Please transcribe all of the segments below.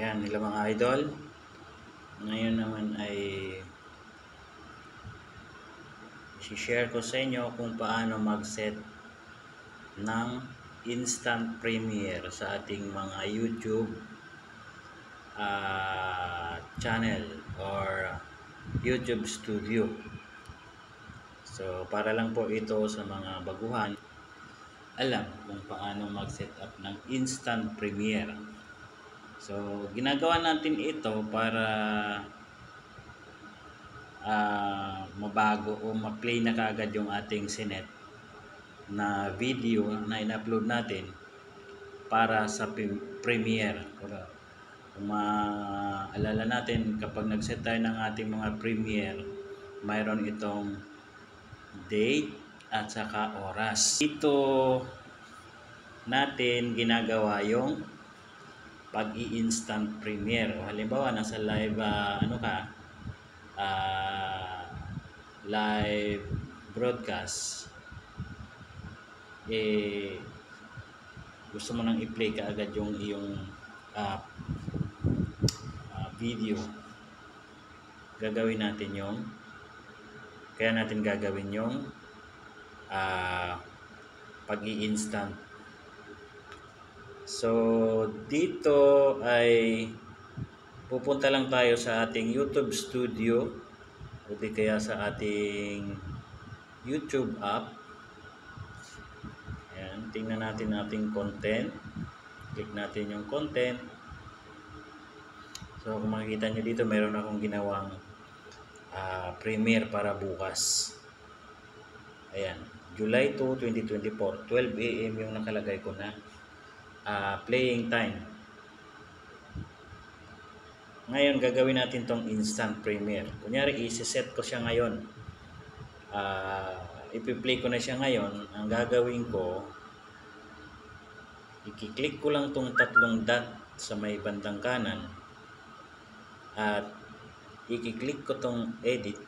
Ayan, hello mga idol. Ngayon naman ay i-share ko sa inyo kung paano mag-set ng instant premiere sa ating mga YouTube channel or YouTube studio. So, para lang po ito sa mga baguhan, alam kung paano mag-set up ng instant premiere. So, ginagawa natin ito para mabago o ma-play na kaagad yung ating sinet na video na in-upload natin para sa premiere. Kung maalala natin, kapag nag-set tayo ng ating mga premiere, mayroon itong date at saka oras. Ito natin ginagawa yung pag-i-instant premiere. O halimbawa, nasa live live broadcast, gusto mo nang i-play kaagad yung iyong video, gagawin natin yung gagawin yung pag-i-instant. So dito ay pupunta lang tayo sa ating YouTube studio o di kaya sa ating YouTube app. Ayan, tingnan natin ating content. Click natin yung content. So kung makikita nyo dito, meron akong ginawang premiere para bukas. Ayan, July 2, 2024, 12 AM yung nakalagay ko na playing time. Ngayon, gagawin natin tong instant premiere. Kunyari, isi-set ko siya ngayon. Ipi-play ko na siya ngayon. Ang gagawin ko, i-click ko lang tong tatlong dot sa may bandang kanan at i-click ko tong edit.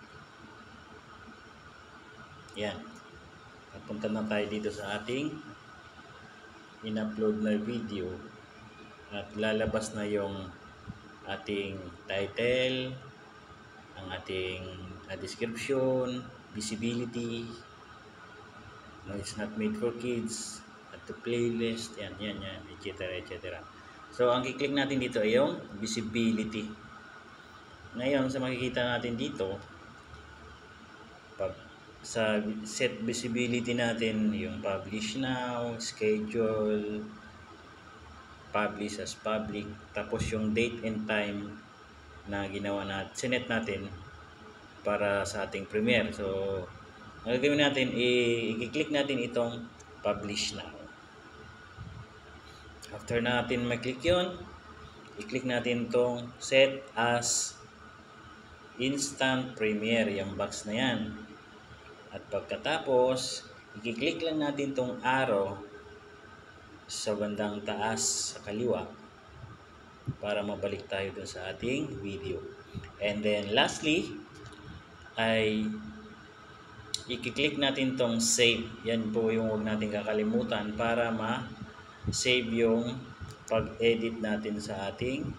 Yan. Papunta na tayo dito sa ating in-upload na video at lalabas na yung ating title, ang ating description, visibility, no, it's not made for kids, at the playlist, yan, etc. So, ang kiklik natin dito ay yung visibility. Ngayon, sa makikita natin dito, sa set visibility natin, yung publish now, schedule, publish as public, tapos yung date and time na ginawa natin, sinet natin para sa ating premiere. So, ang gagawin natin, i-click natin itong publish now. After natin mag-click yun, i-click natin itong set as instant premiere, yung box na yan. At pagkatapos, i-click lang natin itong arrow sa bandang taas sa kaliwa para mabalik tayo dun sa ating video. And then lastly ay i-click natin tong save. Yan po yung huwag natin kakalimutan para ma-save yung pag-edit natin sa ating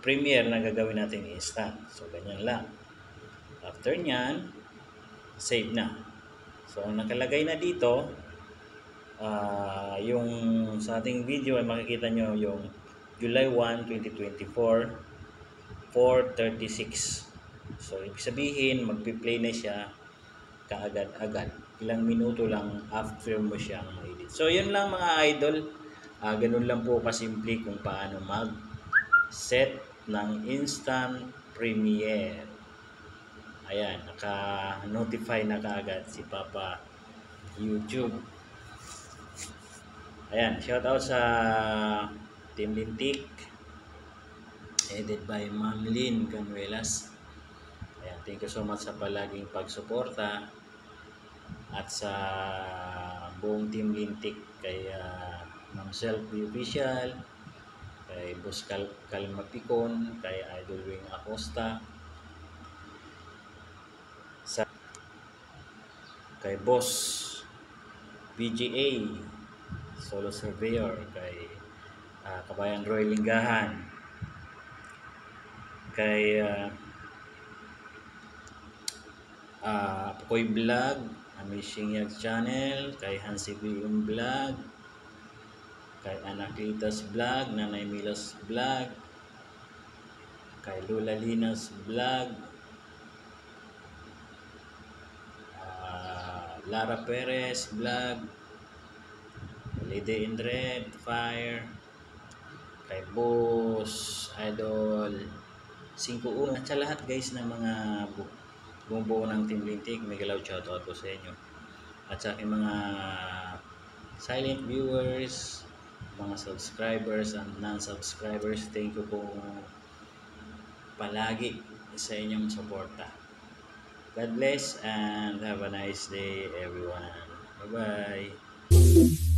premiere na gagawin natin instant. So ganyan lang. After nyan, save na. So ang nakalagay na dito, yung sa ating video ay makikita nyo yung July 1, 2024, 4:36. So ibig sabihin magpi-play na siya kaagad-agad, ilang minuto lang after mo siyang ma-edit. So yun lang mga idol, ganun lang po kasimple kung paano mag-set ng instant premiere. Ayan, naka-notify na kaagad si Papa YouTube. Ayan, shout out sa Team Lintik, edited by Ma'am Lynn Canuelas. Ayan, thank you so much sa palaging pagsuporta at sa buong Team Lintik, kay Ma'am Selfie Official, kay Boss Kalma Picon, kay Idol Wing Acosta, kay Boss PGA Solo Surveyor, kay Kabayan Roy Linggahan, kay Pukoy Vlog, Amazing Yag Channel, kay Hansi Bium Vlog, kay Anakitas Vlog, Nanay Milos Vlog, kay Lula Linas Vlog, Lara Perez Vlog, Lady in Red Fire, kay Boss Idol 5-1 at sa lahat guys ng mga bumubuo ng Team Lintik. Mega loud shoutout po sa inyo at sa aking mga silent viewers, mga subscribers and non-subscribers. Thank you po palagi sa inyong suporta. God bless and have a nice day everyone. Bye bye.